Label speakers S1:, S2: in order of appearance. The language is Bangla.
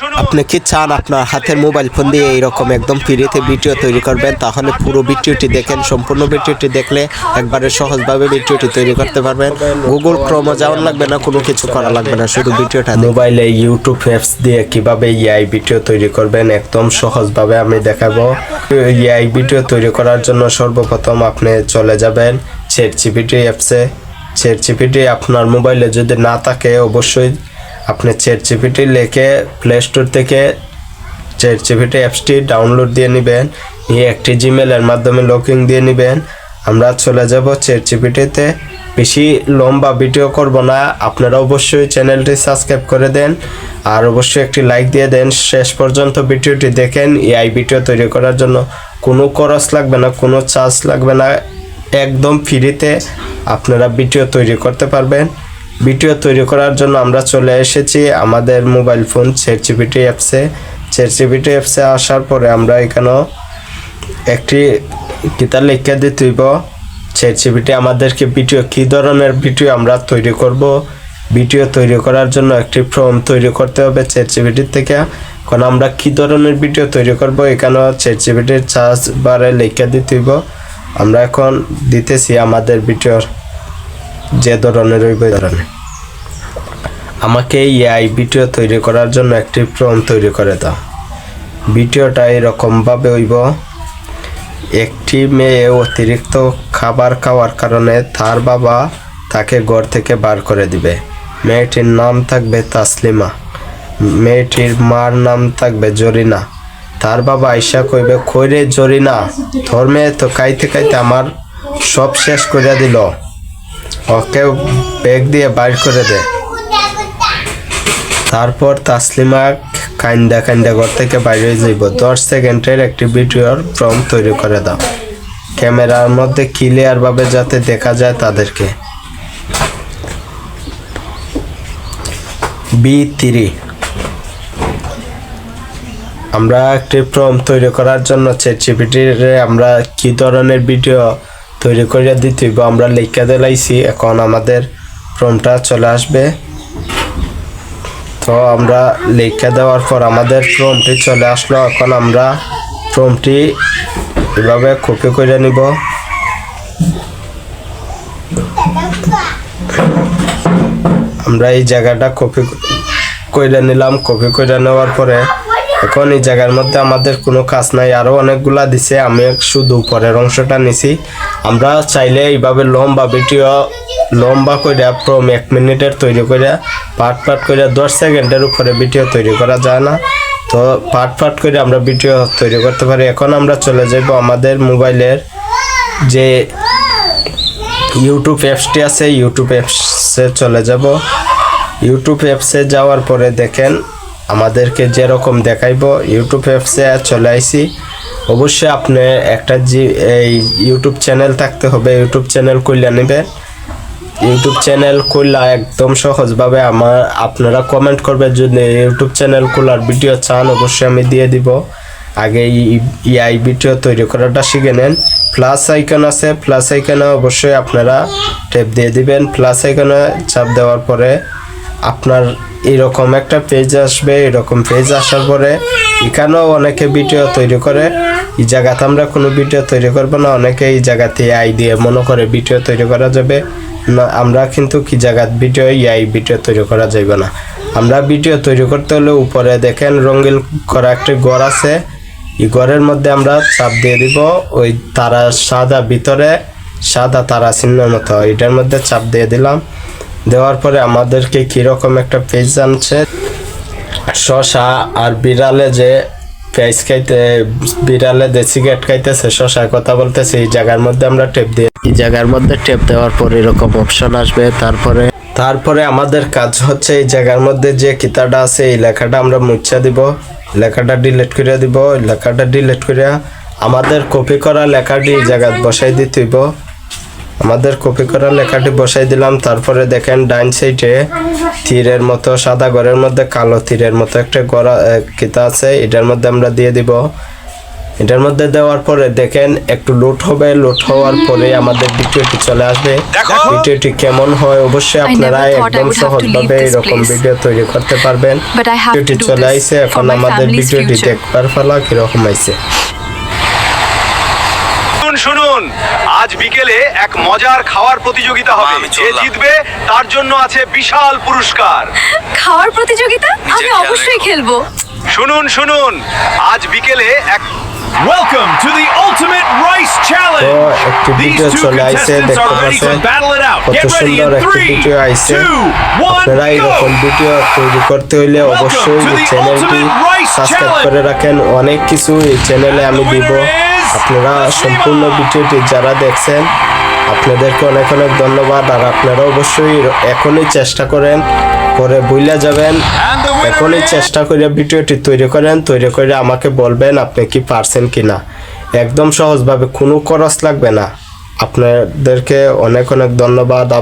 S1: আপনি কি চান আপনার হাতের মোবাইল ফোন দিয়ে এইরকম একদম ফ্রিতে ভিডিও তৈরি করবেন, তাহলে পুরো ভিডিওটি দেখেন। সম্পূর্ণ ভিডিওটি দেখলে একবারে সহজভাবে ভিডিওটি তৈরি করতে পারবেন। গুগল ক্রোমে যাওয়ার লাগবে না, কোনো কিছু করা লাগবে না, শুধু ভিডিওটা মোবাইলে ইউটিউব অ্যাপস দিয়ে কিভাবে এআই ভিডিও তৈরি করবেন একদম সহজভাবে আমি দেখাবো। এআই ভিডিও তৈরি করার জন্য সর্বপ্রথম আপনি চলে যাবেন চ্যাটজিপিটি অ্যাপসে। চ্যাটজিপিটি আপনার মোবাইলে যদি না থাকে অবশ্যই আপনি চ্যাটজিপিটি লিখে প্লে স্টোর থেকে চ্যাটজিপিটি অ্যাপসটি ডাউনলোড দিয়ে নেবেন, নিয়ে একটি জিমেলের মাধ্যমে লগইন দিয়ে নেবেন। আমরা চলে যাব চ্যাটজিপিটিতে। বেশি লম্বা ভিডিও করব না, আপনারা অবশ্যই চ্যানেলটি সাবস্ক্রাইব করে দেন আর অবশ্যই একটি লাইক দিয়ে দেন। শেষ পর্যন্ত ভিডিওটি দেখেন। এআই ভিডিও তৈরি করার জন্য কোনো খরচ লাগবে না, কোনো চার্জ লাগবে না, একদম ফ্রিতে আপনারা ভিডিও তৈরি করতে পারবেন। ভিডিও তৈরি করার জন্য আমরা চলে এসেছি আমাদের মোবাইল ফোন চ্যাটজিপিটি অ্যাপসে। চ্যাটজিপিটি অ্যাপসে আসার পরে আমরা এখানেও একটি কিতা লিখে দিতে হইব। চ্যাটজিপিটি আমাদেরকে ভিডিও কী ধরনের ভিডিও আমরা তৈরি করব, ভিডিও তৈরি করার জন্য একটি ফর্ম তৈরি করতে হবে চ্যাটজিপিটি থেকে। এখন আমরা কী ধরনের ভিডিও তৈরি করব এখানেও চ্যাটজিপিটির সার্চ বারে লিখে দিতে হইব। আমরা এখন দিতেছি আমাদের ভিডিওর যে ধরনের ওই ধরনের। আমাকে এআই ভিডিও তৈরি করার জন্য একটি ফর্ম তৈরি করে দাও। ভিডিওটা এরকমভাবে হইব। একটি মেয়ে অতিরিক্ত খাবার খাওয়ার কারণে তার বাবা তাকে ঘর থেকে বার করে দিবে। মেয়েটির নাম থাকবে তাসলিমা, মেয়েটির মার নাম থাকবে জরিনা। তার বাবা আইসা কইবে, কইরে জরিনা, তোর মেয়ে তো খাইতে খাইতে আমার সব শেষ করে দিল, ওকে ব্যাগ দিয়ে বাইর করে দে। তারপর তাসলিমা কান্দা কান্দা ঘর থেকে বাইরে যাইব। 10 সেকেন্ডের একটি ভিডিওর ফর্ম তৈরি করে দাও, ক্যামেরার মধ্যে ক্লিয়ারভাবে যাতে দেখা যায় তাদেরকে। B3 আমরা একটি ফর্ম তৈরি করার জন্য চ্যাটজিপিটিতে আমরা কি ধরনের ভিডিও তৈরি করে দিতে হইব আমরা লিখে দিলাইছি। এখন আমাদের ফর্মটা চলে আসবে। তো আমরা লিখে দেওয়ার পর আমাদের ফর্মটি চলে আসলো। এখন আমরা ফর্মটি এভাবে কপি করে নিব। আমরা এই জায়গাটা কপি করে নিলাম। কপি করে নেওয়ার পরে এখন এই জায়গার মধ্যে আমাদের কোনো কাজ নাই, আরও অনেকগুলা দিছে, আমি শুধু উপরের অংশটা নিছি। আমরা চাইলে এইভাবে লম্বা ভিডিও লম্বা করে ফর্ম 1 মিনিটের তৈরি করে পার্ট পার্ট করে 10 সেকেন্ডের উপরে ভিডিও তৈরি করা যায় না। তো পার্ট পার্ট করে আমরা ভিডিও তৈরি করতে পারি। এখন আমরা চলে যাব আমাদের মোবাইলের যে ইউটিউব অ্যাপসটি আছে, ইউটিউব অ্যাপসে চলে যাব। ইউটিউব অ্যাপসে যাওয়ার পরে দেখেন আমাদেরকে যেরকম দেখাইব। ইউটিউব অ্যাপসে চলে আইছি। অবশ্যই আপনি একটা এই ইউটিউব চ্যানেল থাকতে হবে, ইউটিউব চ্যানেল খুলে নেবেন। ইউটিউব চ্যানেল খুললা একদম সহজভাবে আপনারা কমেন্ট করবেন যদি ইউটিউব চ্যানেল খোলার ভিডিও চান, অবশ্যই আমি দিয়ে দিব। আগে এআই ভিডিও তৈরি করাটা শিখে নেন। প্লাস আইকন আছে, প্লাস আইকনে অবশ্যই আপনারা ট্যাপ দিয়ে দিবেন। প্লাস আইকনে চাপ দেওয়ার পরে আপনার এরকম একটা পেজ আসবে। এরকম পেজ আসার পরে এখানেও অনেকে ভিডিও তৈরি করে। এই জায়গাতে আমরা কোনো ভিডিও তৈরি করবো না, অনেকে এই জায়গাতে এআই দিয়ে মনে করে ভিডিও তৈরি করা যাবে না। আমরা কিন্তু কি জায়গাত ভিডিও এআই ভিডিও তৈরি করা যাবে না। আমরা ভিডিও তৈরি করতে হলে উপরে দেখেন রঙিন করা একটা ঘর আছে, এই ঘরের মধ্যে আমরা চাপ দিয়ে দিব। ওই তারা সাদা ভিতরে সাদা তারা চিহ্নের মতো, এটার মধ্যে চাপ দিয়ে দিলাম। দেওয়ার পরে আমাদেরকে কীরকম একটা পেজ আনছে। শশা আর বিড়ালে যে পেঁয়াজ খাইতে, বিড়ালে যে সিগারেট খাইতেছে, শশার কথা বলতেছে, এই জায়গার মধ্যে আমরা টেপ দিই। এই জায়গার মধ্যে টেপ দেওয়ার পর এরকম অপশন আসবে। তারপরে আমাদের কাজ হচ্ছে এই জায়গার মধ্যে যে কিতাটা আছে এই লেখাটা আমরা মুছে দিব, লেখাটা ডিলিট করে দিব। লেখাটা ডিলিট করে আমাদের কপি করা লেখাটি এই জায়গায় বসাই দিতে হইব। আমাদের কপি করা লেখাটি বসাই দিলাম। তারপরে দেখেন ডাইন সাইডে তীরের মতো সাদা ঘরের মধ্যে কালো তীরের মতো একটা গড়া কিতা আছে, এটার মধ্যে আমরা দিয়ে দিব। এটার মধ্যে দেওয়ার পরে দেখেন একটু লোড হবে, লোড হওয়ার পরে আমাদের ভিডিওটি চলে আসবে। ভিডিওটি কেমন হয় অবশ্যই আপনারা একদম সহজভাবে এরকম ভিডিও তৈরি করতে পারবেন। ভিডিওটি চলে আইছে, এখন আমাদের ভিডিওটি দেখবার পালা কিরকম আইছে।
S2: শুনুন, আজ বিকেলে এক মজার খাওয়ার প্রতিযোগিতা হবে। যে জিতবে তার জন্য আছে বিশাল পুরস্কার।
S3: খাওয়ার প্রতিযোগিতা? আমি অবশ্যই খেলবো।
S2: শুনুন, আজ বিকেলে এক
S4: Welcome to the ultimate rice challenge.
S1: তো একটি ভিডিও
S4: These two
S1: চলে আইছে,
S4: contestants
S1: দেখতে
S4: are ready to
S1: পাচ্ছেন
S4: battle it out.
S1: কত
S4: Get ready
S1: সুন্দর
S4: in
S1: একটি
S4: 3,
S1: ভিডিও আইছে।
S4: 2, 1,
S1: আপনারা এরকম
S4: go.
S1: ভিডিও তৈরি করতে হইলে অবশ্যই
S4: to
S1: এই
S4: the
S1: চ্যানেলটি
S4: ultimate rice
S1: সাবস্ক্রাইব
S4: challenge.
S1: করে রাখেন। অনেক কিছু এই চ্যানেলে আমি
S4: The
S1: দিব।
S4: winner is
S1: আপনারা সম্পূর্ণ
S4: Nasima.
S1: ভিডিওটি যারা দেখছেন আপনাদেরকে অনেক অনেক ধন্যবাদ। আর আপনারা অবশ্যই এখনই চেষ্টা করেন, করে ভুলে যাবেন।
S4: And the winner
S1: এখনই
S4: is-
S1: চেষ্টা করে ভিডিওটি তৈরি করেন, তৈরি করে আমাকে বলবেন আপনি কি পারছেন কিনা। একদম সহজভাবে, কোনো খরচ লাগবে না। আপনাদেরকে অনেক অনেক ধন্যবাদ।